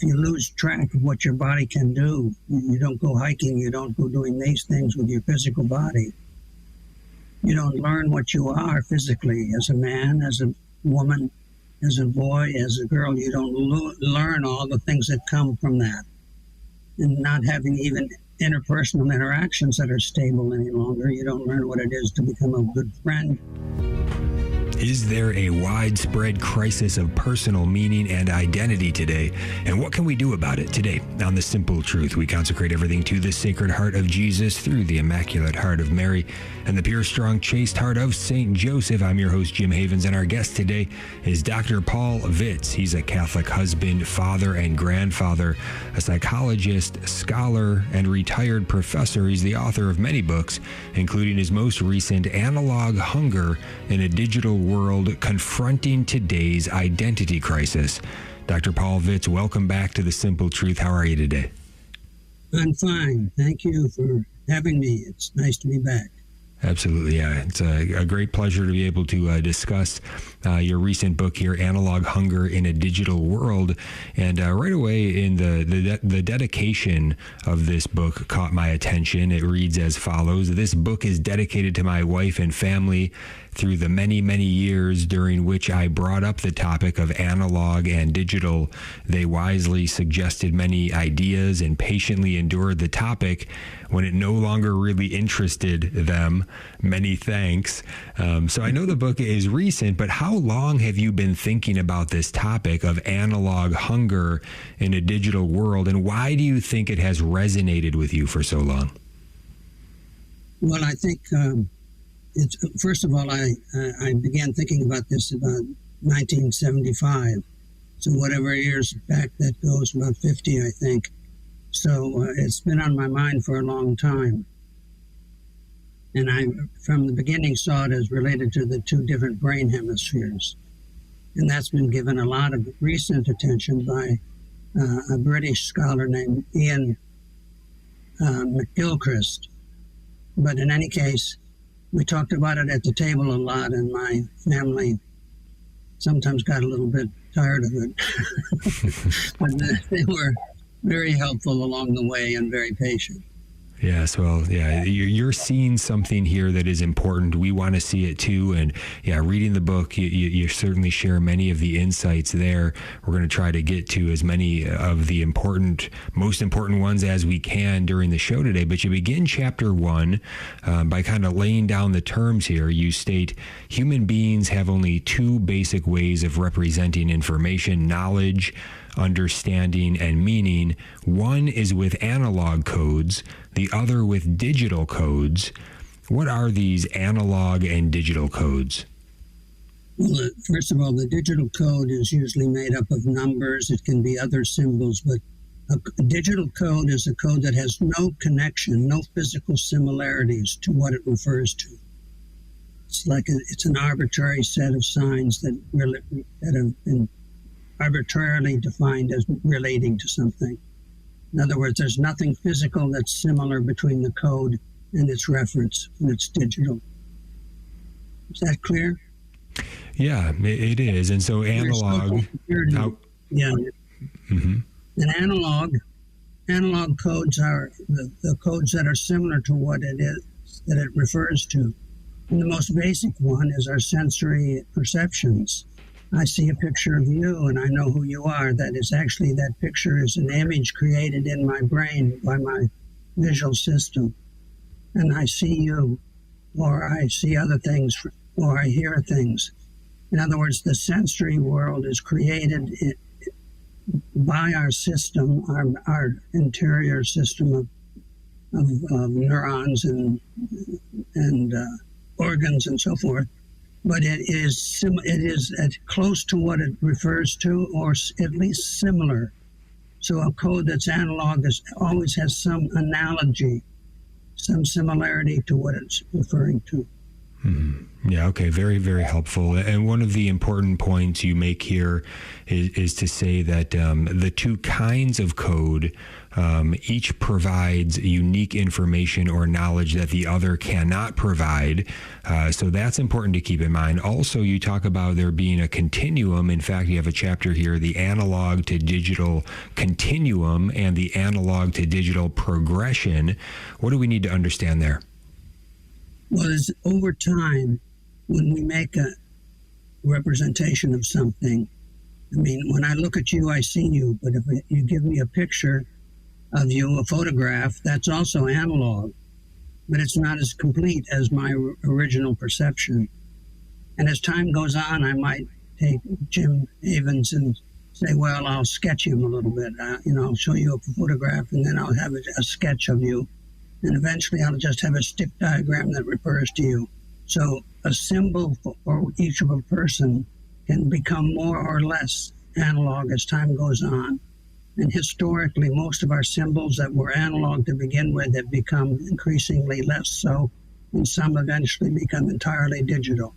you lose track of what your body can do, you don't go hiking, you don't go doing these things with your physical body. You don't learn what you are physically as a man, as a woman, as a boy, as a girl. You don't learn all the things that come from that. And not having even interpersonal interactions that are stable any longer, you don't learn what it is to become a good friend. Is there a widespread crisis of personal meaning and identity today? And what can we do about it today? On The Simple Truth, we consecrate everything to the Sacred Heart of Jesus through the Immaculate Heart of Mary and the pure, strong, chaste heart of St. Joseph. I'm your host, Jim Havens, and our guest today is Dr. Paul Vitz. He's a Catholic husband, father, and grandfather, a psychologist, scholar, and retired professor. He's the author of many books, including his most recent Analog Hunger in a Digital World, Confronting Today's Identity Crisis. Dr. Paul Vitz, welcome back to The Simple Truth. How are you today? I'm fine. Thank you for having me. It's nice to be back. Absolutely, yeah. It's a great pleasure to be able to discuss your recent book here, Analog Hunger in a Digital World. And right away in the dedication of this book caught my attention. It reads as follows: "This book is dedicated to my wife and family through the many, many years during which I brought up the topic of analog and digital. They wisely suggested many ideas and patiently endured the topic when it no longer really interested them. Many thanks." So I know the book is recent, but how long have you been thinking about this topic of analog hunger in a digital world, and why do you think it has resonated with you for so long? Well, I think first of all, I began thinking about this about 1975. So whatever years back that goes, about 50, I think. So it's been on my mind for a long time. And I, from the beginning, saw it as related to the two different brain hemispheres. And that's been given a lot of recent attention by a British scholar named Ian McGilchrist. But in any case, we talked about it at the table a lot, and my family sometimes got a little bit tired of it. But they were very helpful along the way and very patient. Yes, well, yeah, you're seeing something here that is important. We want to see it too. And yeah, reading the book, you certainly share many of the insights there. We're going to try to get to as many of the most important ones as we can during the show today. But you begin chapter 1 by kind of laying down the terms here. You state, human beings have only two basic ways of representing information: knowledge, understanding, and meaning. One is with analog codes, the other with digital codes. What are these analog and digital codes? Well, first of all, the digital code is usually made up of numbers. It can be other symbols, but a digital code is a code that has no connection, no physical similarities to what it refers to. It's like it's an arbitrary set of signs that have been arbitrarily defined as relating to something. In other words, there's nothing physical that's similar between the code and its reference when it's digital. Is that clear? Yeah, it is. And so analog... Yeah. Mm-hmm. And analog codes are the codes that are similar to what it is that it refers to. And the most basic one is our sensory perceptions. I see a picture of you and I know who you are. That picture is an image created in my brain by my visual system. And I see you, or I see other things, or I hear things. In other words, the sensory world is created by our system, our interior system of neurons and organs and so forth. But it is as close to what it refers to, or at least similar. So a code that's analog always has some analogy, some similarity to what it's referring to. Yeah, okay, very, very helpful. And one of the important points you make here is to say that the two kinds of code each provides unique information or knowledge that the other cannot provide. So that's important to keep in mind. Also, you talk about there being a continuum. In fact, you have a chapter here, the analog to digital continuum and the analog to digital progression. What do we need to understand there? Well, it's over time, when we make a representation of something, I mean, when I look at you, I see you, but if you give me a picture of you, a photograph, that's also analog, but it's not as complete as my original perception. And as time goes on, I might take Jim Avens and say, well, I'll sketch him a little bit. I'll show you a photograph, and then I'll have a sketch of you. And eventually I'll just have a stick diagram that refers to you. So a symbol for each of a person can become more or less analog as time goes on. And historically, most of our symbols that were analog to begin with have become increasingly less so, and some eventually become entirely digital.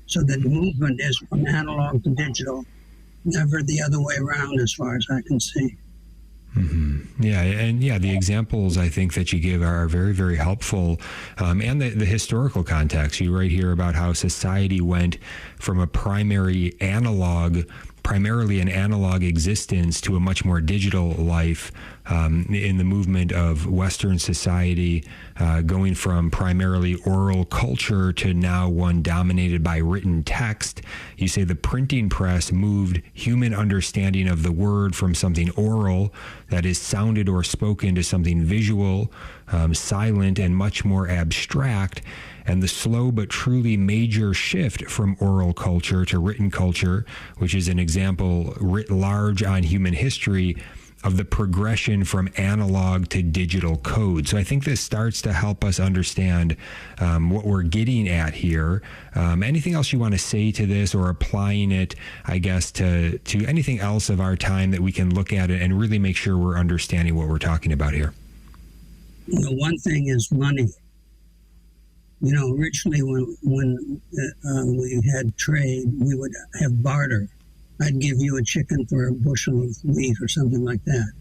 So the movement is from analog to digital, never the other way around as far as I can see. Yeah, and the examples I think that you give are very, very helpful, and the historical context. You write here about how society went from a primarily an analog existence to a much more digital life in the movement of Western society, going from primarily oral culture to now one dominated by written text. You say the printing press moved human understanding of the word from something oral, that is sounded or spoken, to something visual, silent, and much more abstract. And the slow but truly major shift from oral culture to written culture, which is an example writ large on human history of the progression from analog to digital code. So I think this starts to help us understand what we're getting at here. Anything else you want to say to this, or applying it, I guess, to anything else of our time that we can look at it and really make sure we're understanding what we're talking about here? One thing is money. Originally when we had trade, we would have barter. I'd give you a chicken for a bushel of wheat or something like that.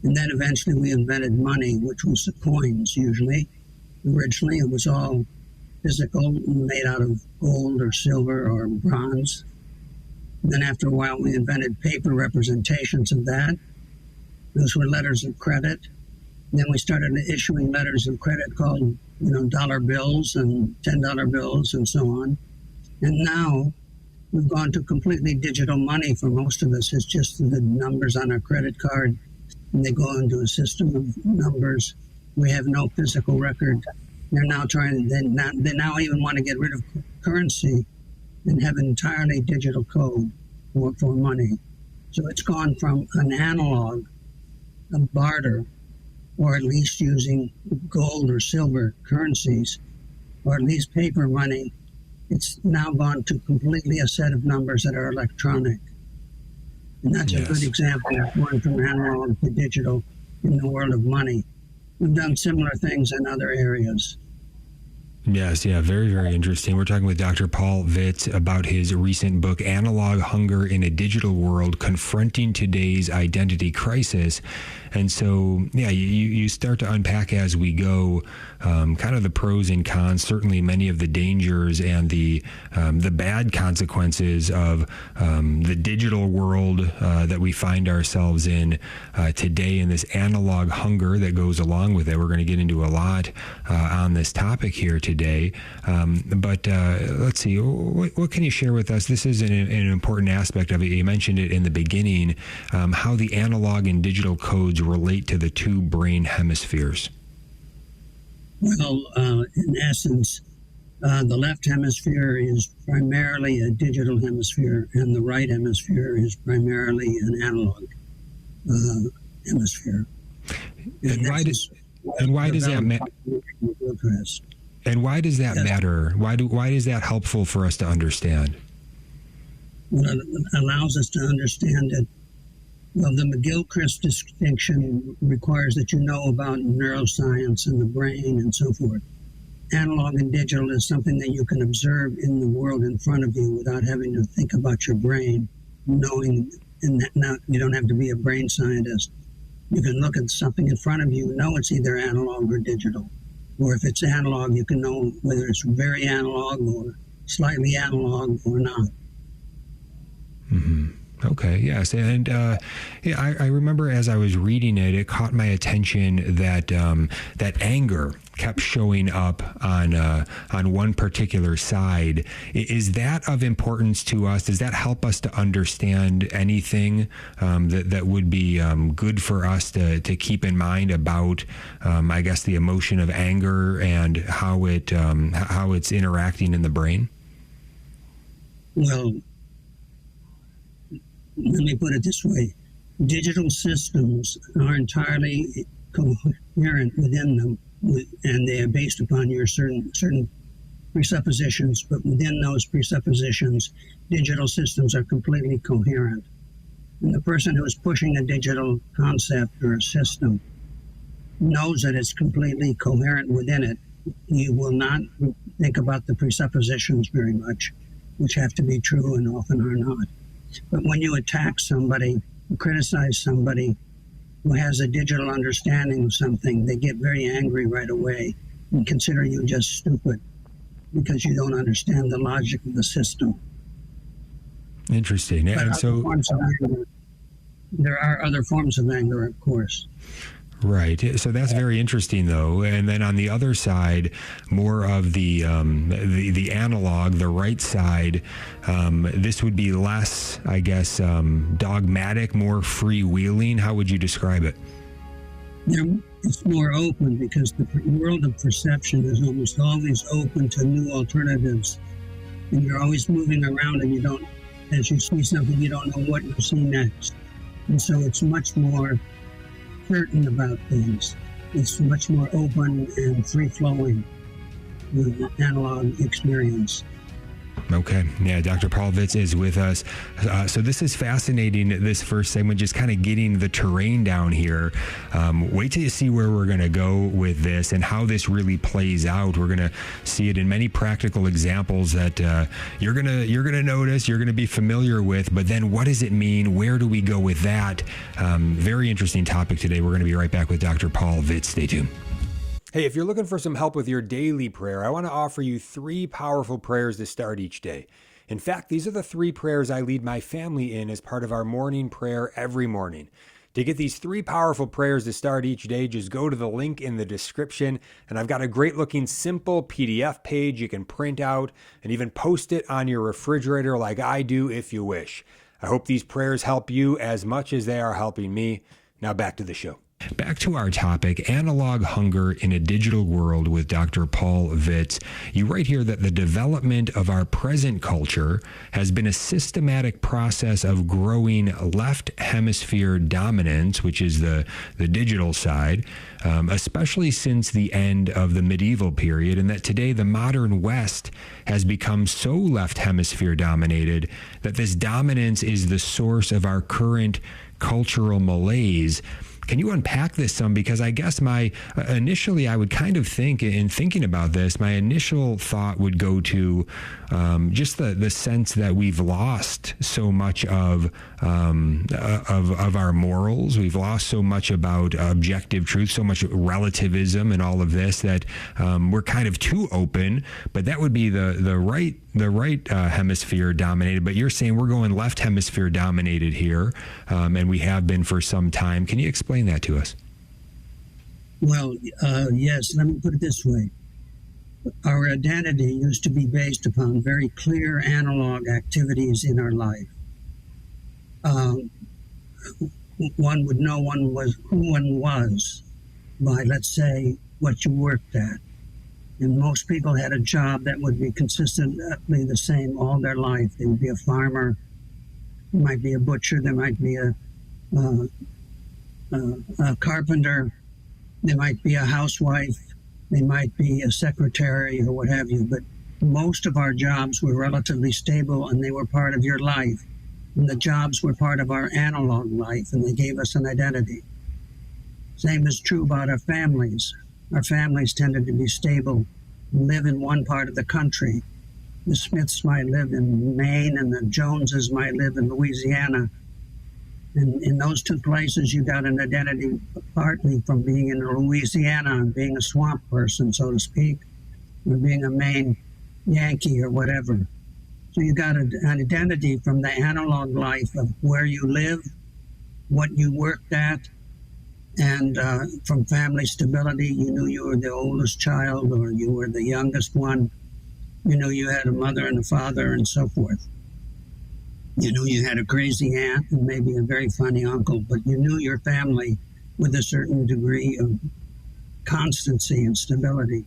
And then eventually we invented money, which was the coins usually. Originally it was all physical, made out of gold or silver or bronze. And then after a while we invented paper representations of that. Those were letters of credit. And then we started issuing letters of credit called dollar bills and $10 bills and so on. And now we've gone to completely digital money for most of us. It's just the numbers on our credit card, and they go into a system of numbers. We have no physical record. They're now they now even want to get rid of currency and have an entirely digital code for money. So it's gone from an analog, a barter, or at least using gold or silver currencies, or at least paper money. It's now gone to completely a set of numbers that are electronic. And that's a good example of going from analog to digital in the world of money. We've done similar things in other areas. Yes, very, very interesting. We're talking with Dr. Paul Vitz about his recent book, Analog Hunger in a Digital World, Confronting Today's Identity Crisis. And so, you start to unpack as we go kind of the pros and cons, certainly many of the dangers and the bad consequences of the digital world that we find ourselves in today, and this analog hunger that goes along with it. We're going to get into a lot on this topic here today. But let's see, what can you share with us? This is an important aspect of it. You mentioned it in the beginning, how the analog and digital codes relate to the two brain hemispheres. Well, in essence, the left hemisphere is primarily a digital hemisphere, and the right hemisphere is primarily an analog hemisphere. And why does that matter? And why does that matter? Why is that helpful for us to understand? Well, it allows us to understand that, the McGill-Christ distinction requires that you know about neuroscience and the brain and so forth. analog and digital is something that you can observe in the world in front of you without having to think about your brain, knowing, and that now you don't have to be a brain scientist. You can look at something in front of you, know it's either analog or digital. Or if it's analog, you can know whether it's very analog or slightly analog or not. Mm-hmm. Okay, yes. And I remember as I was reading it, it caught my attention that that anger kept showing up on one particular side. Is that of importance to us? Does that help us to understand anything that would be good for us to keep in mind about, I guess, the emotion of anger and how it's interacting in the brain? Well, let me put it this way. Digital systems are entirely coherent within them, and they are based upon your certain presuppositions, but within those presuppositions, digital systems are completely coherent. And the person who is pushing a digital concept or a system knows that it's completely coherent within it. You will not think about the presuppositions very much, which have to be true and often are not. But when you attack somebody, criticize somebody who has a digital understanding of something, they get very angry right away and consider you just stupid because you don't understand the logic of the system. Interesting. And so there are other forms of anger, of course. Right. So that's very interesting, though. And then on the other side, more of the analog, the right side, this would be less, I guess, dogmatic, more freewheeling. How would you describe it? It's more open because the world of perception is almost always open to new alternatives. And you're always moving around and you don't, as you see something, you don't know what you'll see next. And so it's much more certain about things. It's much more open and free-flowing with the analog experience. Okay. Yeah, Dr. Paul Vitz is with us. So this is fascinating, this first segment, just kind of getting the terrain down here. Wait till you see where we're going to go with this and how this really plays out. We're going to see it in many practical examples that you're going to notice, you're going to be familiar with, but then what does it mean? Where do we go with that? Very interesting topic today. We're going to be right back with Dr. Paul Vitz. Stay tuned. Hey, if you're looking for some help with your daily prayer, I want to offer you 3 powerful prayers to start each day. In fact, these are the 3 prayers I lead my family in as part of our morning prayer every morning. To get these 3 powerful prayers to start each day, just go to the link in the description, and I've got a great looking simple PDF page you can print out and even post it on your refrigerator like I do if you wish. I hope these prayers help you as much as they are helping me. Now back to the show. Back to our topic, analog hunger in a digital world with Dr. Paul Vitz. You write here that the development of our present culture has been a systematic process of growing left hemisphere dominance, which is the digital side, especially since the end of the medieval period, and that today the modern West has become so left hemisphere dominated that this dominance is the source of our current cultural malaise. Can you unpack this some? Because I guess initially I would kind of think, in thinking about this, my initial thought would go to just the sense that we've lost so much of our morals. We've lost so much about objective truth, so much relativism and all of this that we're kind of too open. But that would be the right hemisphere dominated. But you're saying we're going left hemisphere dominated here, and we have been for some time. Can you explain that to us? Well, yes. Let me put it this way. Our identity used to be based upon very clear analog activities in our life. One would know who one was by, let's say, what you worked at. And most people had a job that would be consistently the same all their life. They would be a farmer, there might be a butcher, there might be a carpenter, there might be a housewife, they might be a secretary or what have you, but most of our jobs were relatively stable and they were part of your life. And the jobs were part of our analog life and they gave us an identity. Same is true about our families. Our families tended to be stable live in one part of the country. The Smiths might live in Maine, and the Joneses might live in Louisiana. And in those two places, you got an identity partly from being in Louisiana and being a swamp person, so to speak, or being a Maine Yankee or whatever. So you got an identity from the analog life of where you live, what you worked at, and from family stability. You knew you were the oldest child or you were the youngest one. You knew you had a mother and a father and so forth. You knew you had a crazy aunt and maybe a very funny uncle, but you knew your family with a certain degree of constancy and stability.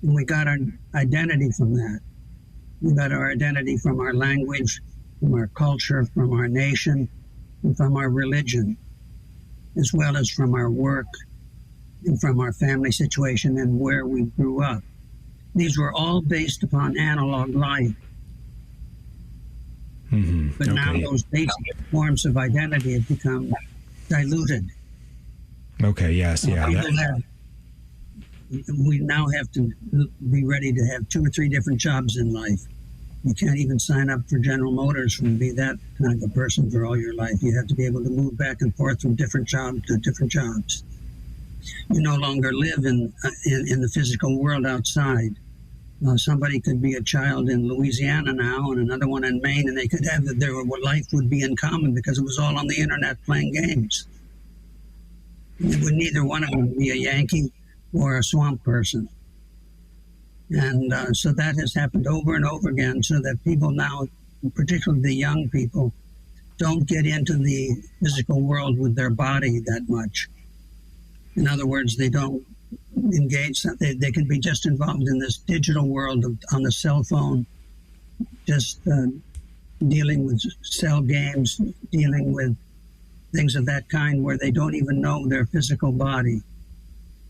And we got our identity from that. We got our identity from our language, from our culture, from our nation, and from our religion, as well as from our work and from our family situation and where we grew up. These were all based upon analog life. Mm-hmm. But now those basic forms of identity have become diluted. Okay, yes, yeah. We now have to be ready to have 2 or 3 different jobs in life. You can't even sign up for General Motors and be that kind of a person for all your life. You have to be able to move back and forth from different jobs to different jobs. You no longer live in the physical world outside. Somebody could be a child in Louisiana now and another one in Maine, and they could have their life would be in common because it was all on the internet playing games. Would neither one of them be a Yankee or a swamp person. And so that has happened over and over again, so that people now, particularly the young people, don't get into the physical world with their body that much. In other words, they don't engage. They can be just involved in this digital world on the cell phone, just dealing with cell games, dealing with things of that kind where they don't even know their physical body.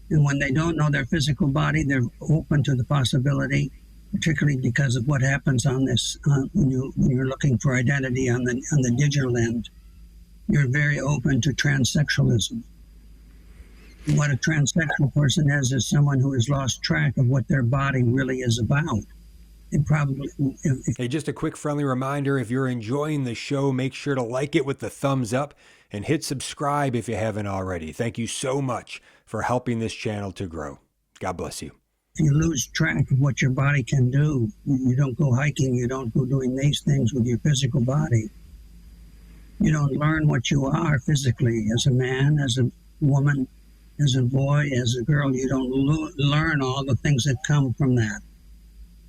And when they don't know their physical body, they're open to the possibility, particularly because of what happens on this when you're looking for identity on the digital end. You're very open to transsexualism. What a transsexual person is someone who has lost track of what their body really is about. And probably. Hey, just a quick friendly reminder, if you're enjoying the show, make sure to like it with the thumbs up and hit subscribe if you haven't already. Thank you so much for helping this channel to grow. God bless you. If you lose track of what your body can do, you don't go hiking, you don't go doing these things with your physical body. You don't learn what you are physically as a man, as a woman, as a boy, as a girl. You don't learn all the things that come from that.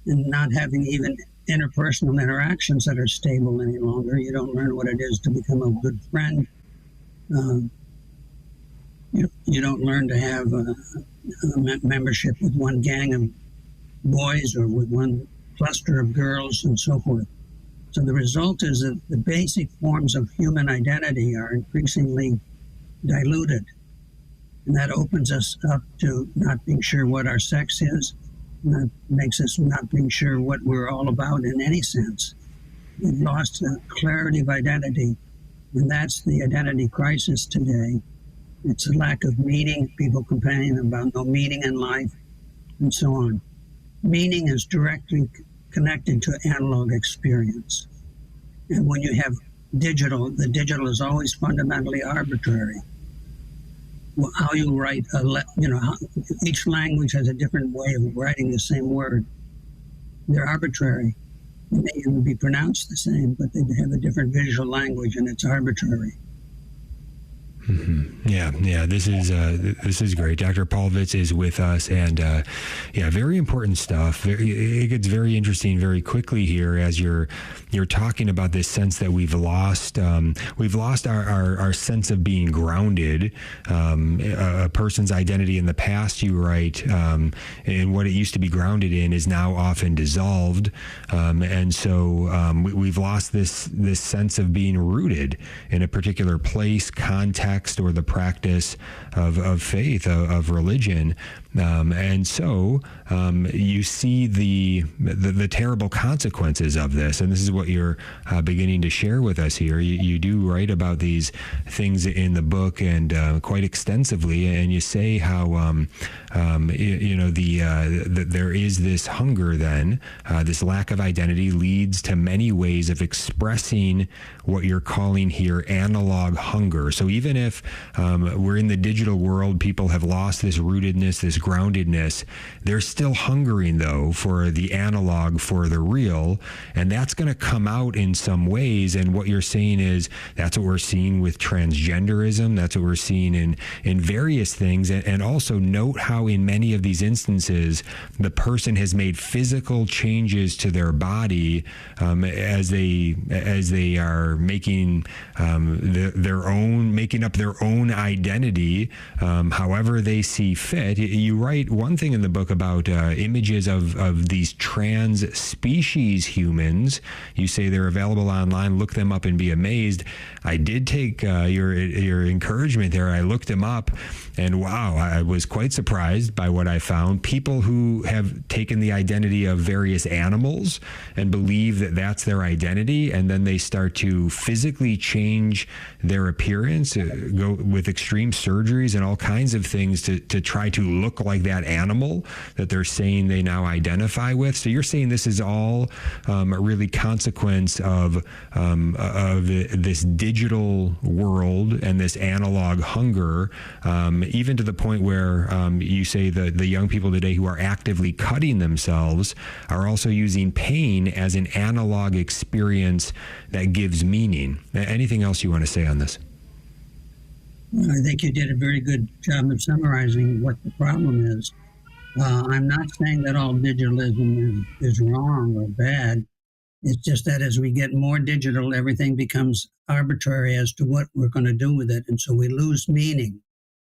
And not having even interpersonal interactions that are stable any longer, you don't learn what it is to become a good friend. You don't learn to have a membership with one gang of boys or with one cluster of girls and so forth. So the result is that the basic forms of human identity are increasingly diluted. And that opens us up to not being sure what our sex is. That makes us not being sure what we're all about in any sense. We've lost the clarity of identity, and that's the identity crisis today. It's a lack of meaning. People complain about no meaning in life, and so on. Meaning is directly connected to analog experience. And when you have digital, the digital is always fundamentally arbitrary. How you write, each language has a different way of writing the same word. They're arbitrary. They may even be pronounced the same, but they have a different visual language, and it's arbitrary. Mm-hmm. Yeah. This is great. Dr. Paul Vitz is with us, and very important stuff. It gets very interesting very quickly here as you're talking about this sense that we've lost. We've lost our sense of being grounded. A person's identity in the past, you write, and what it used to be grounded in is now often dissolved, and so we've lost this sense of being rooted in a particular place, context, or the practice of faith, of religion. And so you see the terrible consequences of this. And this is what you're beginning to share with us here. You do write about these things in the book, and quite extensively. And you say how, there is this hunger then, this lack of identity leads to many ways of expressing what you're calling here analog hunger. So even if we're in the digital world, people have lost this rootedness, this groundedness, they're still hungering though for the analog, for the real, and that's going to come out in some ways. And what you're saying is that's what we're seeing with transgenderism, that's what we're seeing in various things. And also note how in many of these instances the person has made physical changes to their body as they are making making up their own identity however they see fit. You write one thing in the book about images of these trans species humans. You say they're available online. Look them up and be amazed. I did take your encouragement there. I looked them up, and wow, I was quite surprised by what I found. People who have taken the identity of various animals and believe that that's their identity, and then they start to physically change their appearance, go with extreme surgeries and all kinds of things to try to look like that animal that they're saying they now identify with. So you're saying this is all a really consequence of this digital world and this analog hunger, even to the point where you say the young people today who are actively cutting themselves are also using pain as an analog experience that gives meaning. Anything else you want to say on this? Well, I think you did a very good job of summarizing what the problem is. I'm not saying that all digitalism is wrong or bad. It's just that as we get more digital, everything becomes arbitrary as to what we're going to do with it. And so we lose meaning.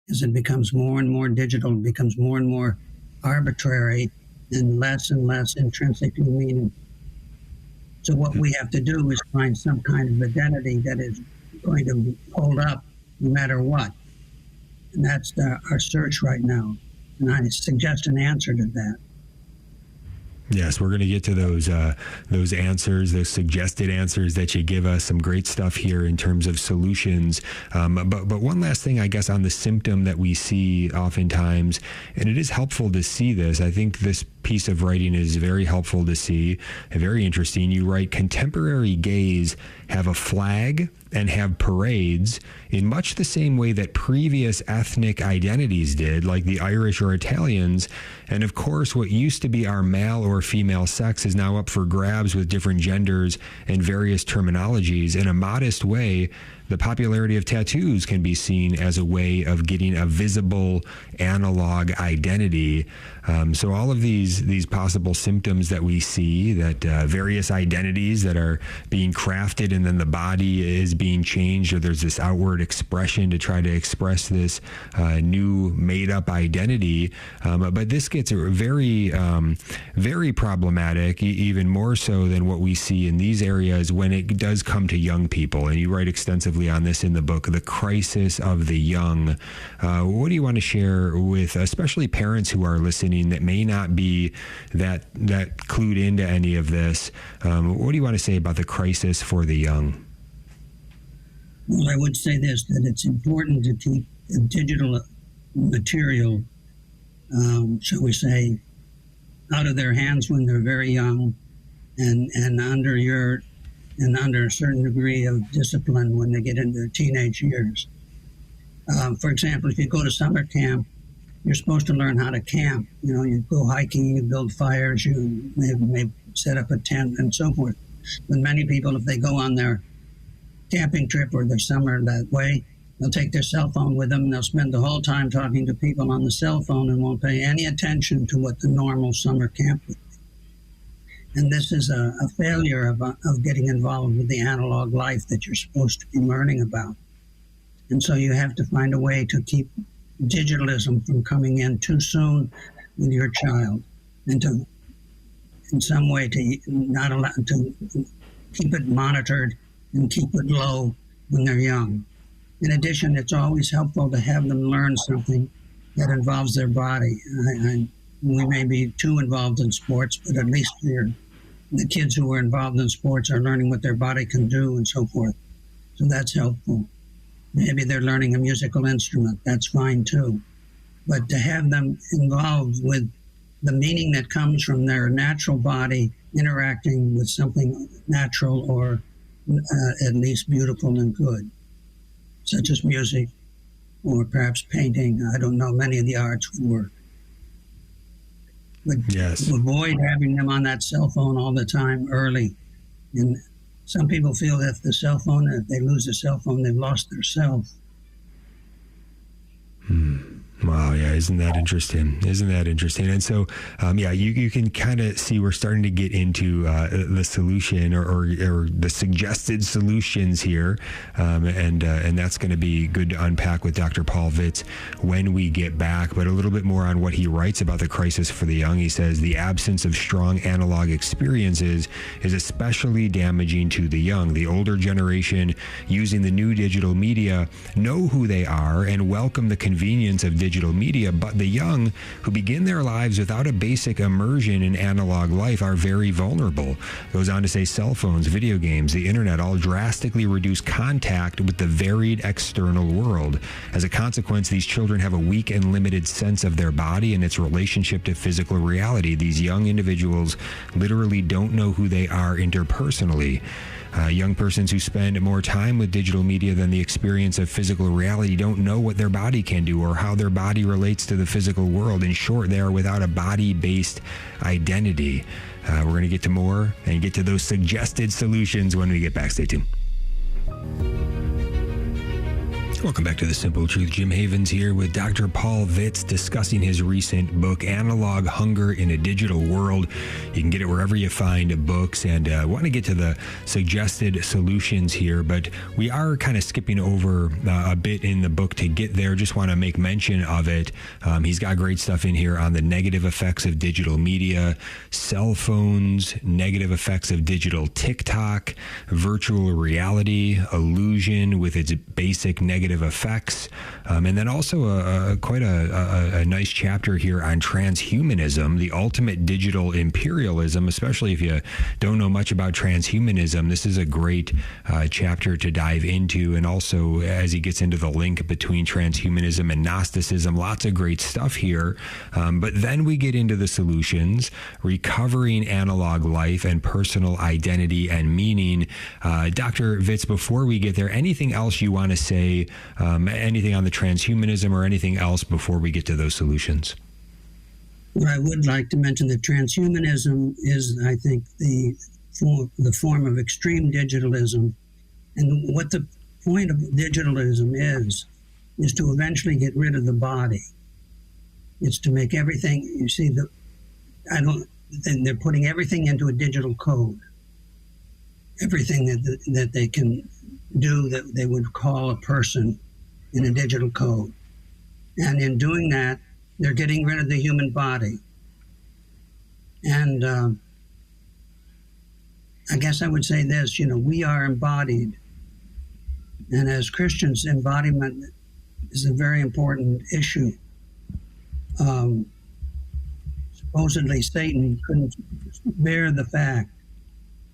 As it becomes more and more digital, it becomes more and more arbitrary and less intrinsically meaningful. So what we have to do is find some kind of identity that is going to hold up no matter what. And that's our search right now. And I suggest an answer to that. Yes, we're going to get to those answers, those suggested answers that you give us. Some great stuff here in terms of solutions. But one last thing, I guess, on the symptom that we see oftentimes, and it is helpful to see this. I think this piece of writing is very helpful to see, and very interesting. You write, contemporary gays have a flag and have parades in much the same way that previous ethnic identities did, like the Irish or Italians. And of course, what used to be our male or female sex is now up for grabs with different genders and various terminologies. In a modest way, the popularity of tattoos can be seen as a way of getting a visible analog identity. So all of these possible symptoms that we see, that various identities that are being crafted and then the body is being changed, or there's this outward expression to try to express this new made-up identity. But this gets very, very problematic, even more so than what we see in these areas when it does come to young people. And you write extensively on this in the book, The Crisis of the Young. What do you want to share with especially parents who are listening that may not be that clued into any of this? What do you want to say about the crisis for the young? Well, I would say this, that it's important to keep the digital material, shall we say, out of their hands when they're very young, and under a certain degree of discipline when they get into their teenage years. For example, if you go to summer camp, you're supposed to learn how to camp. You know, you go hiking, you build fires, you may set up a tent and so forth. But many people, if they go on their camping trip or their summer that way, they'll take their cell phone with them and they'll spend the whole time talking to people on the cell phone and won't pay any attention to what the normal summer camp would be. And this is a failure of getting involved with the analog life that you're supposed to be learning about. And so you have to find a way to keep digitalism from coming in too soon with your child, and to, in some way, to not allow to keep it monitored and keep it low when they're young. In addition, it's always helpful to have them learn something that involves their body. We may be too involved in sports, but at least the kids who are involved in sports are learning what their body can do and so forth. So that's helpful. Maybe they're learning a musical instrument. That's fine too. But to have them involved with the meaning that comes from their natural body interacting with something natural or at least beautiful and good, such as music or perhaps painting. I don't know, many of the arts would work. But Yes. avoid having them on that cell phone all the time early. And some people feel that if they lose the cell phone, they've lost their self. Wow, yeah, isn't that interesting? And so, you can kind of see we're starting to get into the solution or the suggested solutions here, and that's going to be good to unpack with Dr. Paul Vitz when we get back. But a little bit more on what he writes about the crisis for the young. He says the absence of strong analog experiences is especially damaging to the young. The older generation, using the new digital media, know who they are and welcome the convenience of digital media, but the young who begin their lives without a basic immersion in analog life are very vulnerable. Goes on to say cell phones, video games, the internet all drastically reduce contact with the varied external world. As a consequence, these children have a weak and limited sense of their body and its relationship to physical reality. These young individuals literally don't know who they are interpersonally. Young persons who spend more time with digital media than the experience of physical reality don't know what their body can do or how their body relates to the physical world. In short, they are without a body-based identity. We're going to get to more and get to those suggested solutions when we get back. Stay tuned. Welcome back to The Simple Truth. Jim Havens here with Dr. Paul Vitz discussing his recent book, Analog Hunger in a Digital World. You can get it wherever you find books, and I want to get to the suggested solutions here, but we are kind of skipping over a bit in the book to get there. Just want to make mention of it. He's got great stuff in here on the negative effects of digital media, cell phones, negative effects of digital TikTok, virtual reality, illusion with its basic negative effects, and then also quite a nice chapter here on transhumanism, the ultimate digital imperialism. Especially if you don't know much about transhumanism, this is a great chapter to dive into. And also, as he gets into the link between transhumanism and Gnosticism, lots of great stuff here. But then we get into the solutions, recovering analog life and personal identity and meaning. Dr. Vitz, before we get there, anything else you want to say? Anything on the transhumanism or anything else before we get to those solutions? Well, I would like to mention that transhumanism is, I think, the form of extreme digitalism. And what the point of digitalism is to eventually get rid of the body. It's to make everything, you see, they're putting everything into a digital code. Everything that they can do that they would call a person in a digital code. And in doing that, they're getting rid of the human body. And I guess I would say this, we are embodied. And as Christians, embodiment is a very important issue. Supposedly, Satan couldn't bear the fact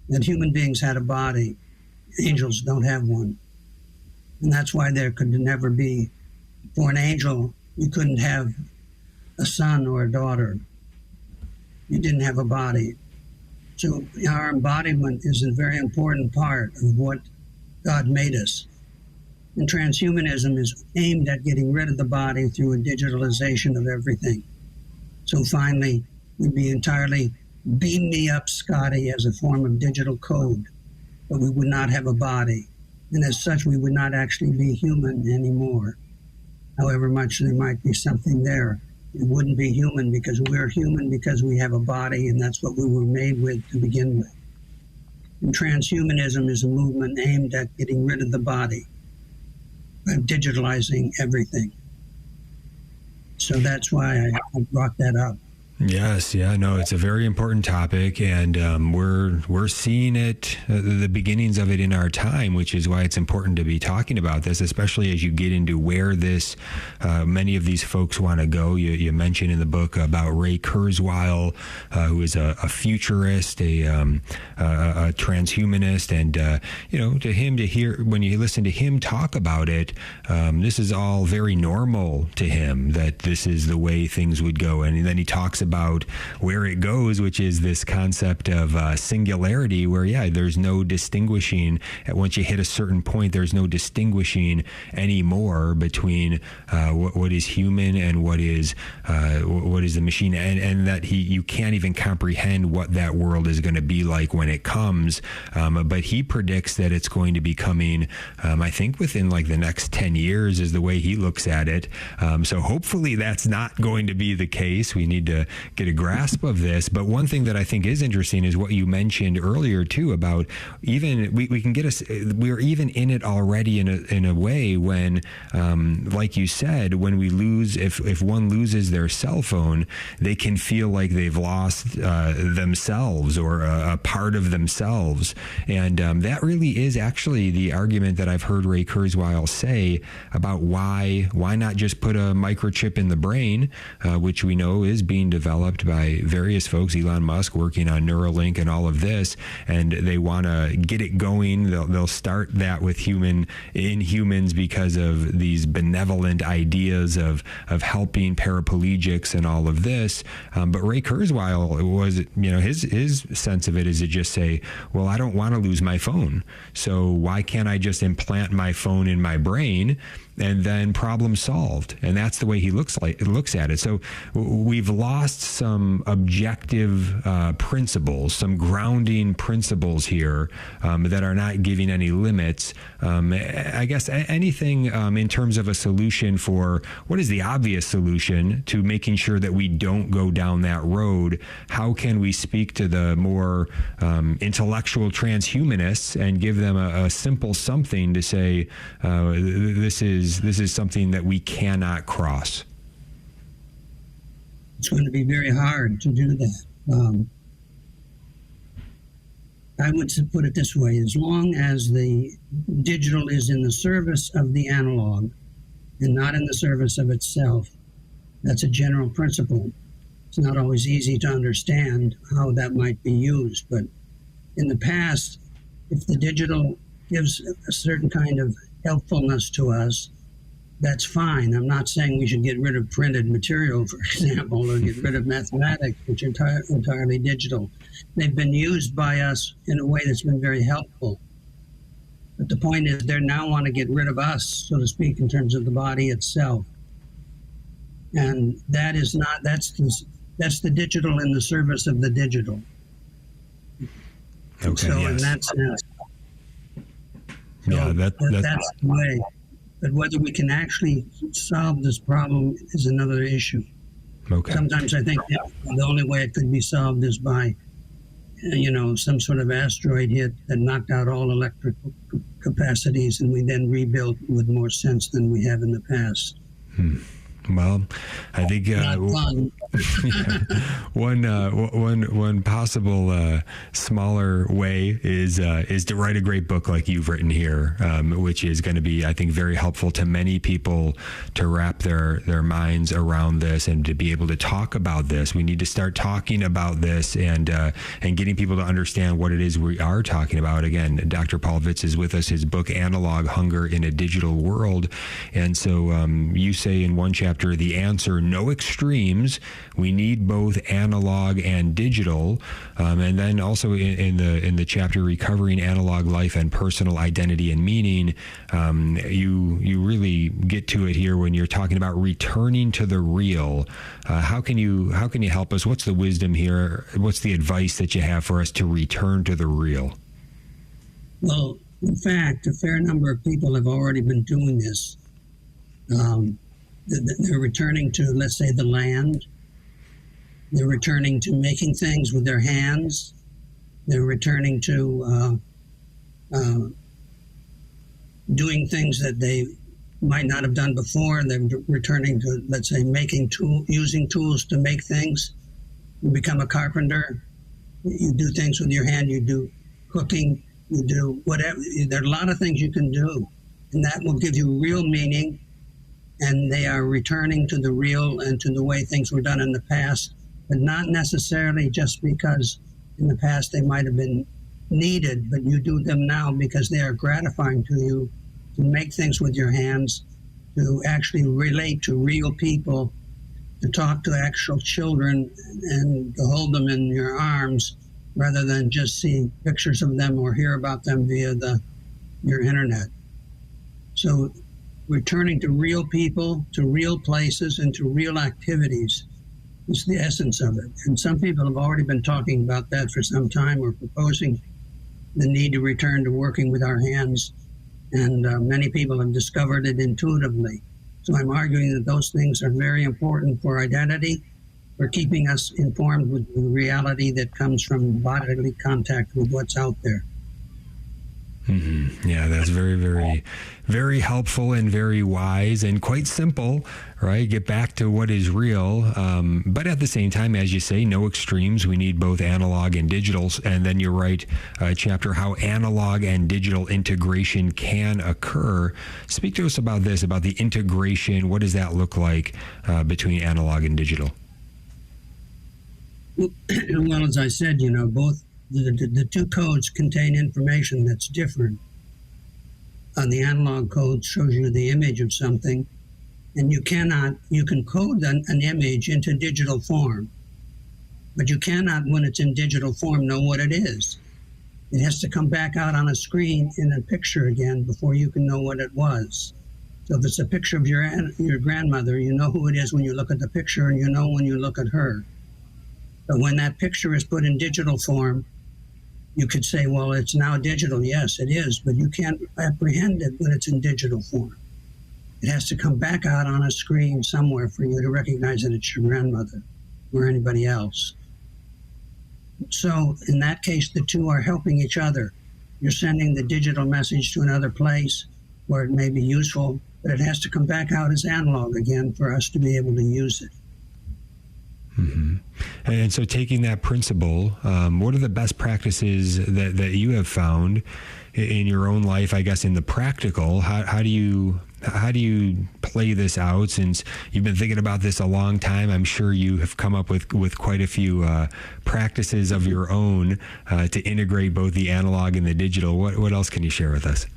that human beings had a body. Angels don't have one. And that's why there could never be, for an angel, you couldn't have a son or a daughter. You didn't have a body. So our embodiment is a very important part of what God made us. And transhumanism is aimed at getting rid of the body through a digitalization of everything. So finally, we'd be entirely beam me up, Scotty, as a form of digital code, but we would not have a body. And as such, we would not actually be human anymore. However much there might be something there, it wouldn't be human because we're human because we have a body, and that's what we were made with to begin with. And transhumanism is a movement aimed at getting rid of the body by digitalizing everything. So that's why I brought that up. Yes, yeah, no, it's a very important topic, and we're seeing it, the beginnings of it in our time, which is why it's important to be talking about this, especially as you get into where this many of these folks want to go. You mentioned in the book about Ray Kurzweil, who is a futurist, a transhumanist, and to him, to hear when you listen to him talk about it, this is all very normal to him, that this is the way things would go, and then he talks about where it goes, which is this concept of singularity, where there's no distinguishing. Once you hit a certain point, there's no distinguishing anymore between what is human and what is the machine, and that you can't even comprehend what that world is going to be like when it comes. But he predicts that it's going to be coming, I think within like the next 10 years is the way he looks at it. So hopefully that's not going to be the case. We need to get a grasp of this. But one thing that I think is interesting is what you mentioned earlier too, about even we're even in it already in a way when, like you said, when we lose, if one loses their cell phone, they can feel like they've lost themselves or a part of themselves. And that really is actually the argument that I've heard Ray Kurzweil say about why not just put a microchip in the brain, which we know is being developed by various folks, Elon Musk working on Neuralink and all of this, and they want to get it going. They'll start that with humans because of these benevolent ideas of helping paraplegics and all of this. But Ray Kurzweil was, his sense of it is to just say, well, I don't want to lose my phone, so why can't I just implant my phone in my brain? And then problem solved. And that's the way he looks at it. So we've lost some objective principles, some grounding principles here that are not giving any limits. I guess anything in terms of a solution for what is the obvious solution to making sure that we don't go down that road. How can we speak to the more intellectual transhumanists and give them a simple something to say, this is something that we cannot cross? It's going to be very hard to do that. I would put it this way: as long as the digital is in the service of the analog and not in the service of itself, that's a general principle. It's not always easy to understand how that might be used, but in the past, if the digital gives a certain kind of helpfulness to us, that's fine. I'm not saying we should get rid of printed material, for example, or get rid of mathematics, which are entirely digital. They've been used by us in a way that's been very helpful. But the point is, they now want to get rid of us, so to speak, in terms of the body itself. And that's the digital in the service of the digital. Okay, so yes. In that sense, that's the way. But whether we can actually solve this problem is another issue. Okay. Sometimes I think the only way it could be solved is by, some sort of asteroid hit that knocked out all electrical capacities, and we then rebuilt with more sense than we have in the past. Well, I think one possible smaller way is to write a great book like you've written here, which is going to be, I think, very helpful to many people to wrap their minds around this and to be able to talk about this. We need to start talking about this and getting people to understand what it is we are talking about. Again, Dr. Paul Vitz is with us. His book, Analog Hunger in a Digital World. And so you say in one chapter, the answer, no extremes. We need both analog and digital. And then also in the chapter, Recovering Analog Life and Personal Identity and Meaning, you really get to it here when you're talking about returning to the real. How can you help us? What's the wisdom here? What's the advice that you have for us to return to the real? Well, in fact, a fair number of people have already been doing this. They're returning to, let's say, the land. They're returning to making things with their hands. They're returning to doing things that they might not have done before. They're returning to, let's say, using tools to make things. You become a carpenter. You do things with your hand. You do cooking. You do whatever. There are a lot of things you can do, and that will give you real meaning. And they are returning to the real and to the way things were done in the past, but not necessarily just because in the past they might have been needed, but you do them now because they are gratifying to you, to make things with your hands, to actually relate to real people, to talk to actual children and to hold them in your arms rather than just see pictures of them or hear about them via your internet. So returning to real people, to real places, and to real activities is the essence of it. And some people have already been talking about that for some time, or proposing the need to return to working with our hands. And many people have discovered it intuitively. So I'm arguing that those things are very important for identity, for keeping us informed with the reality that comes from bodily contact with what's out there. Mm-hmm. Yeah, that's very, very, very helpful and very wise and quite simple, right? Get back to what is real. But at the same time, as you say, no extremes. We need both analog and digital. And then you write a chapter, How Analog and Digital Integration Can Occur. Speak to us about this, about the integration. What does that look like between analog and digital? Well, as I said, both the two codes contain information that's different. The analog code shows you the image of something, and you can code an image into digital form, but you cannot, when it's in digital form, know what it is. It has to come back out on a screen in a picture again before you can know what it was. So if it's a picture of your grandmother, you know who it is when you look at the picture, and you know when you look at her. But when that picture is put in digital form, you could say, well, it's now digital. Yes, it is, but you can't apprehend it when it's in digital form. It has to come back out on a screen somewhere for you to recognize that it's your grandmother or anybody else. So in that case, the two are helping each other. You're sending the digital message to another place where it may be useful, but it has to come back out as analog again for us to be able to use it. Mm-hmm. And so taking that principle, what are the best practices that you have found in your own life, I guess, in the practical? How do you play this out? Since you've been thinking about this a long time, I'm sure you have come up with quite a few practices of your own to integrate both the analog and the digital. What else can you share with us?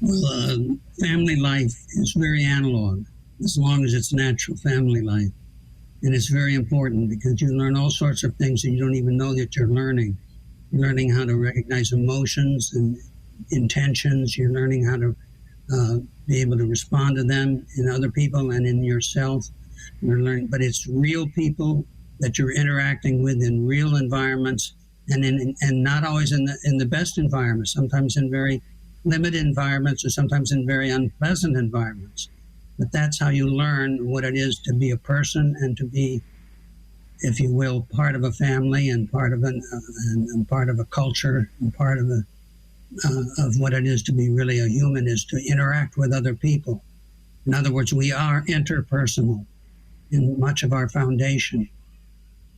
Well, family life is very analog, as long as it's natural family life. And it's very important because you learn all sorts of things that you don't even know that you're learning. You're learning how to recognize emotions and intentions. You're learning how to be able to respond to them in other people and in yourself. You're learning, but it's real people that you're interacting with in real environments, and not always in the best environments. Sometimes in very limited environments, or sometimes in very unpleasant environments. But that's how you learn what it is to be a person and to be, if you will, part of a family and part of and part of a culture and part of of what it is to be really a human, is to interact with other people. In other words, we are interpersonal in much of our foundation.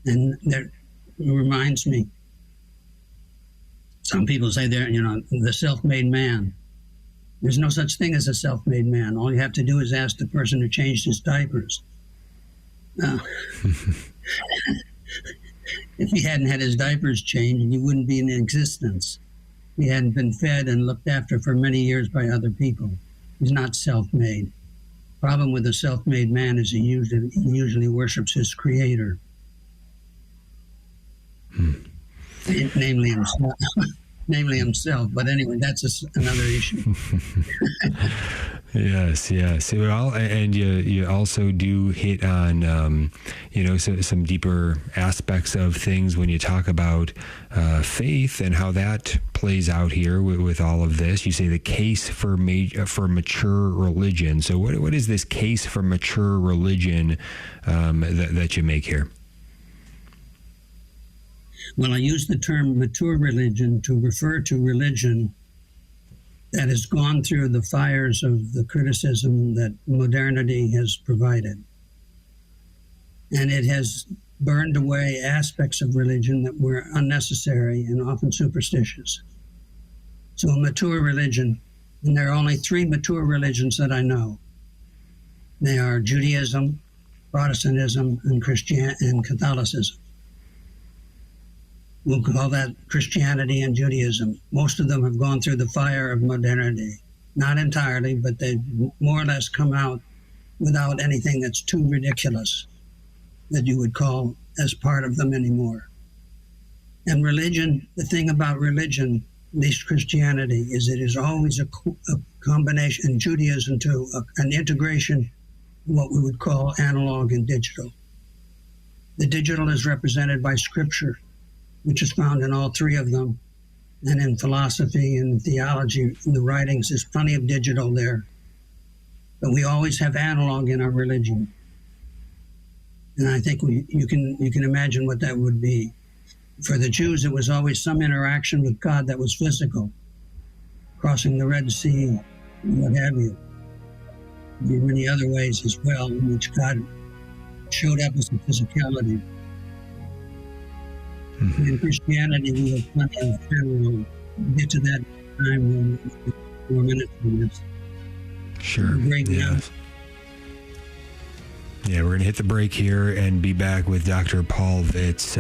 And that reminds me, some people say they're, the self-made man. There's no such thing as a self-made man. All you have to do is ask the person who changed his diapers. If he hadn't had his diapers changed, he wouldn't be in existence. He hadn't been fed and looked after for many years by other people. He's not self-made. Problem with a self-made man is he usually worships his creator, namely himself. Namely himself. But anyway, that's another issue. Yes. Well, and you also do hit on, some deeper aspects of things when you talk about faith and how that plays out here with all of this. You say the case for mature religion. So what is this case for mature religion that you make here? Well, I use the term mature religion to refer to religion that has gone through the fires of the criticism that modernity has provided. And it has burned away aspects of religion that were unnecessary and often superstitious. So a mature religion, and there are only 3 mature religions that I know. They are Judaism, Protestantism, and Catholicism. We'll call that Christianity and Judaism. Most of them have gone through the fire of modernity. Not entirely, but they've more or less come out without anything that's too ridiculous that you would call as part of them anymore. And religion, the thing about religion, at least Christianity, is it is always a combination, and Judaism too, an integration of what we would call analog and digital. The digital is represented by scripture, which is found in all 3 of them, and in philosophy and theology, in the writings, there's plenty of digital there. But we always have analog in our religion. And I think you can imagine what that would be. For the Jews, it was always some interaction with God that was physical, crossing the Red Sea, and what have you. There were many other ways as well in which God showed up as a physicality. In Christianity, we have plenty of analog. We'll get to that time in 4 minutes from this. Sure. Yeah. Yeah, we're going to hit the break here and be back with Dr. Paul Vitz.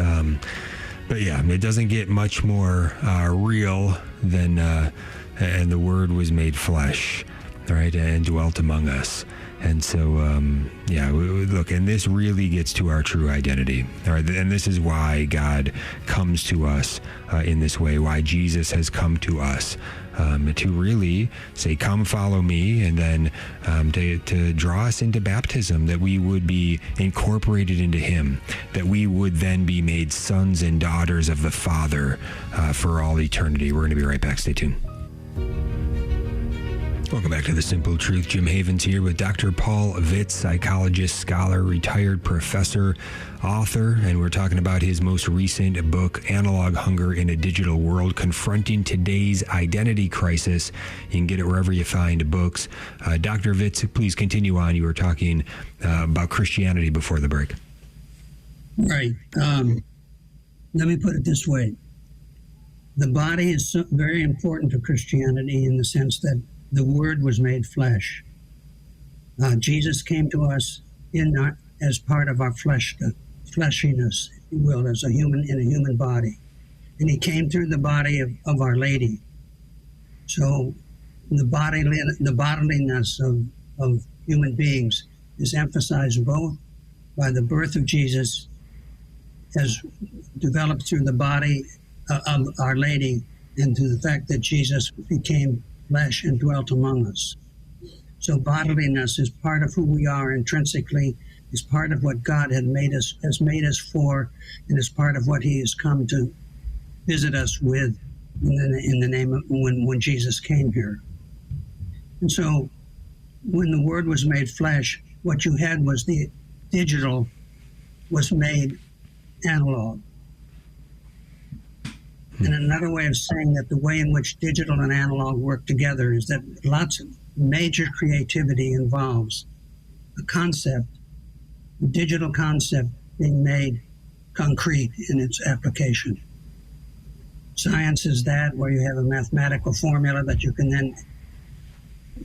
But yeah, it doesn't get much more real than, and the Word was made flesh, right, and dwelt among us. And so, look, and this really gets to our true identity. All right, and this is why God comes to us in this way, why Jesus has come to us. To really say, come follow me, and then to draw us into baptism, that we would be incorporated into him, that we would then be made sons and daughters of the Father for all eternity. We're going to be right back. Stay tuned. Welcome back to The Simple Truth. Jim Havens here with Dr. Paul Vitz, psychologist, scholar, retired professor, author, and we're talking about his most recent book, Analog Hunger in a Digital World, Confronting Today's Identity Crisis. You can get it wherever you find books. Dr. Vitz, please continue on. You were talking about Christianity before the break. Right. Let me put it this way. The body is very important to Christianity in the sense that the Word was made flesh. Jesus came to us as part of our fleshiness, if you will, as a human in a human body, and he came through the body of Our Lady. So the bodiliness of human beings is emphasized both by the birth of Jesus, as developed through the body of Our Lady, and to the fact that Jesus became flesh and dwelt among us. So bodiliness is part of who we are intrinsically, is part of what God has made us for, and is part of what he has come to visit us with in the name of when Jesus came here. And so when the Word was made flesh, what you had was the digital was made analog. And another way of saying that the way in which digital and analog work together is that lots of major creativity involves a concept, a digital concept being made concrete in its application. Science is that, where you have a mathematical formula that you can then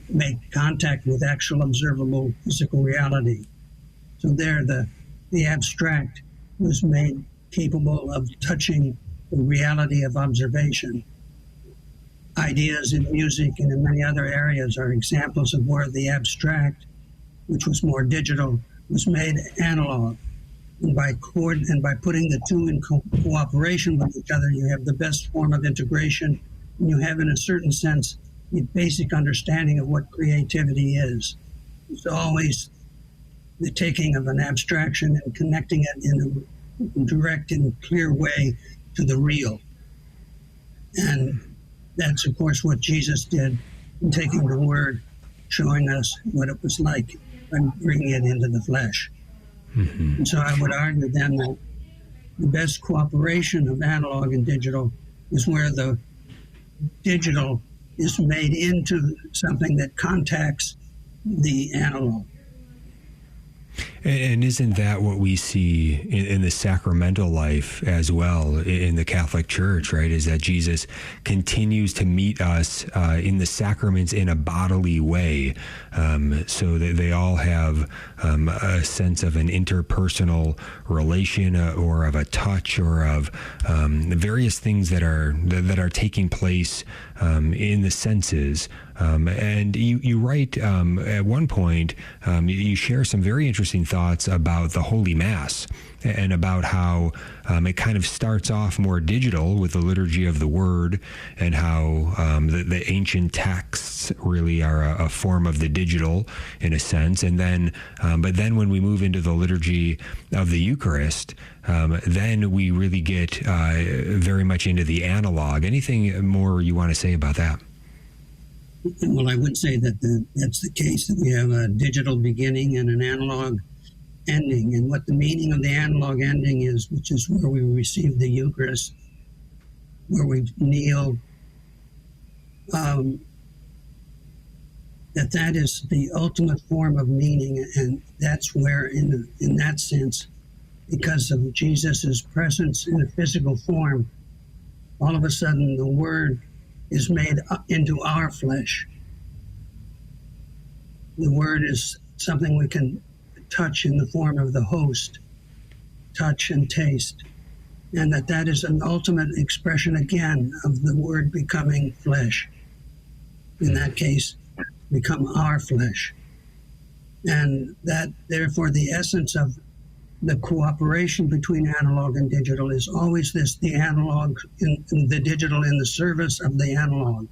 make contact with actual observable physical reality. So there, the abstract was made capable of touching the reality of observation. Ideas in music and in many other areas are examples of where the abstract, which was more digital, was made analog. And by putting the two in cooperation with each other, you have the best form of integration, and you have, in a certain sense, the basic understanding of what creativity is. It's always the taking of an abstraction and connecting it in a direct and clear way to the real. And that's, of course, what Jesus did in taking the Word, showing us what it was like and bringing it into the flesh. Mm-hmm. And so I would argue then that the best cooperation of analog and digital is where the digital is made into something that contacts the analog. And isn't that what we see in the sacramental life as well in the Catholic Church, right? Is that Jesus continues to meet us in the sacraments in a bodily way, so that they all have a sense of an interpersonal relation, or of a touch, or of the various things that are taking place in the senses. And you write at one point, you share some very interesting thoughts about the Holy Mass, and about how it kind of starts off more digital with the liturgy of the Word, and how the ancient texts really are a form of the digital in a sense. And then, but then when we move into the liturgy of the Eucharist, then we really get very much into the analog. Anything more you want to say about that? Well, I would say that that's the case, that we have a digital beginning and an analog ending. And what the meaning of the analog ending is, which is where we receive the Eucharist, where we kneel, that is the ultimate form of meaning. And that's where, in that sense, because of Jesus' presence in a physical form, all of a sudden the Word is made into our flesh. The Word is something we can touch in the form of the host, touch and taste, and that is an ultimate expression again of the Word becoming flesh. In that case, become our flesh. And that, therefore, the essence of the cooperation between analog and digital is always this: the analog in the digital in the service of the analog.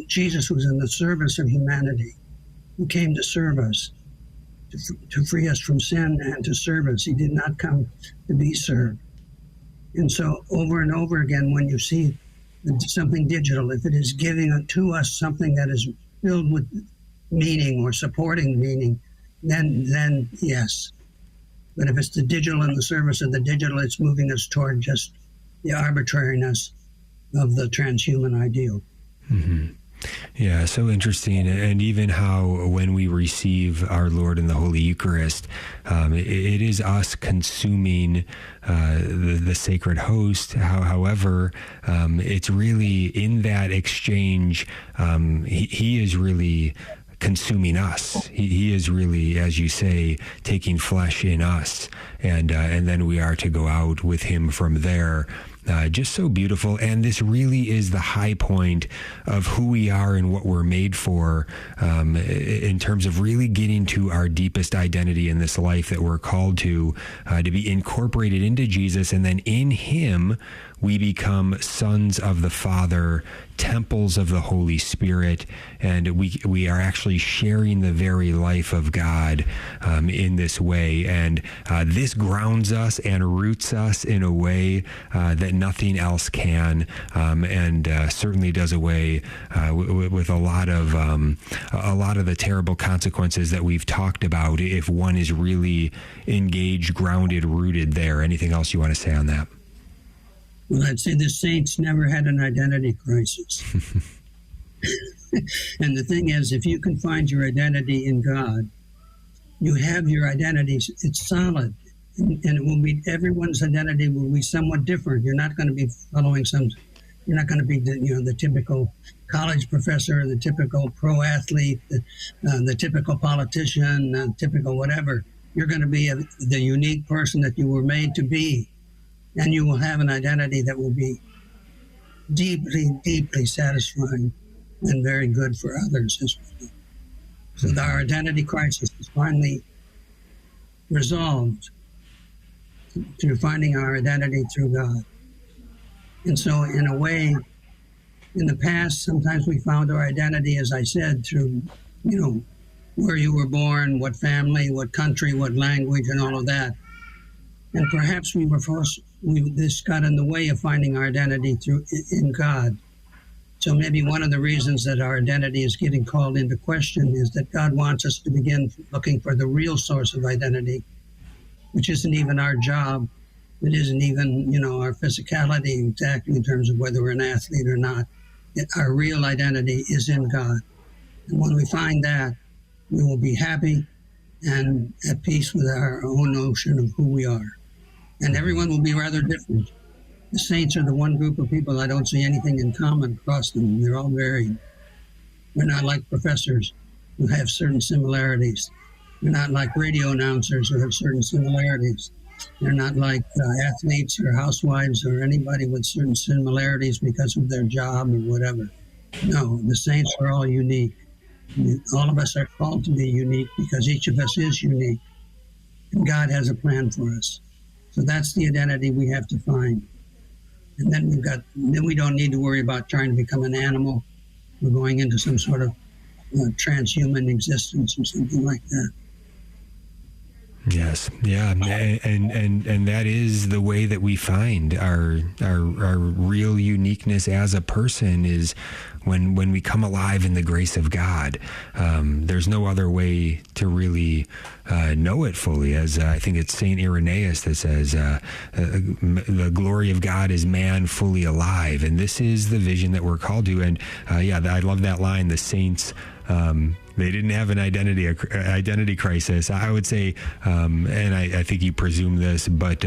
Jesus was in the service of humanity. He came to serve us, to free us from sin and to serve us. He did not come to be served. And so over and over again, when you see something digital, if it is giving to us something that is filled with meaning or supporting meaning, then yes. But if it's the digital in the service of the digital, it's moving us toward just the arbitrariness of the transhuman ideal. Mm-hmm. Yeah, so interesting. And even how when we receive our Lord in the Holy Eucharist, it is us consuming the sacred host. However, it's really in that exchange, he is really consuming us. He is really, as you say, taking flesh in us, and then we are to go out with him from there. Just so beautiful. And this really is the high point of who we are and what we're made for, in terms of really getting to our deepest identity in this life that we're called to be incorporated into Jesus. And then in him, we become sons of the Father, temples of the Holy Spirit, and we are actually sharing the very life of God in this way. And this grounds us and roots us in a way that nothing else can, and certainly does away with a lot of the terrible consequences that we've talked about if one is really engaged, grounded, rooted there. Anything else you want to say on that? Well, I'd say the saints never had an identity crisis. And the thing is, if you can find your identity in God, you have your identity, it's solid. And it will be, everyone's identity will be somewhat different. You're not going to be following you're not going to be the typical college professor, the typical pro athlete, the typical politician, the typical whatever. You're going to be the unique person that you were made to be. And you will have an identity that will be deeply, deeply satisfying and very good for others as well. So our identity crisis is finally resolved through finding our identity through God. And so in a way, in the past, sometimes we found our identity, as I said, through, where you were born, what family, what country, what language, and all of that. And perhaps this got in the way of finding our identity in God. So maybe one of the reasons that our identity is getting called into question is that God wants us to begin looking for the real source of identity, which isn't even our job. It isn't even, our physicality exactly in terms of whether we're an athlete or not. Our real identity is in God. And when we find that, we will be happy and at peace with our own notion of who we are. And everyone will be rather different. The saints are the one group of people I don't see anything in common across them. They're all varied. We're not like professors who have certain similarities. We're not like radio announcers who have certain similarities. They're not like athletes or housewives or anybody with certain similarities because of their job or whatever. No, the saints are all unique. All of us are called to be unique because each of us is unique. And God has a plan for us. So that's the identity we have to find. And then we don't need to worry about trying to become an animal. We're going into some sort of transhuman existence or something like that. Yes, yeah, and that is the way that we find our real uniqueness as a person, is when we come alive in the grace of God. There's no other way to really know it fully. As I think it's Saint Irenaeus that says, the glory of God is man fully alive, and this is the vision that we're called to. And I love that line. The saints, they didn't have an identity crisis, I would say, and I think you presume this, but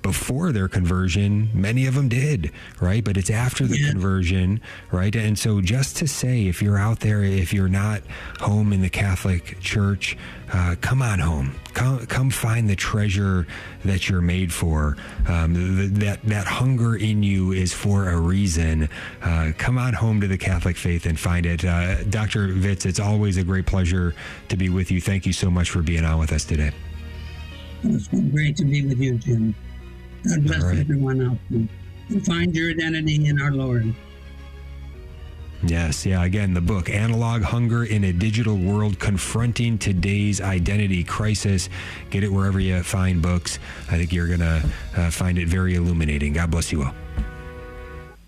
before their conversion, many of them did, right? But it's after the conversion, right? And so just to say, if you're out there, if you're not home in the Catholic Church, come on home. Come find the treasure that you're made for. That hunger in you is for a reason. Come on home to the Catholic faith and find it. Dr. Vitz, it's always a great pleasure to be with you. Thank you so much for being on with us today. It's been great to be with you, Jim. God bless everyone out there. And find your identity in our Lord. Yes, yeah. Again, the book, Analog Hunger in a Digital World, Confronting Today's Identity Crisis. Get it wherever you find books. I think you're going to find it very illuminating. God bless you all.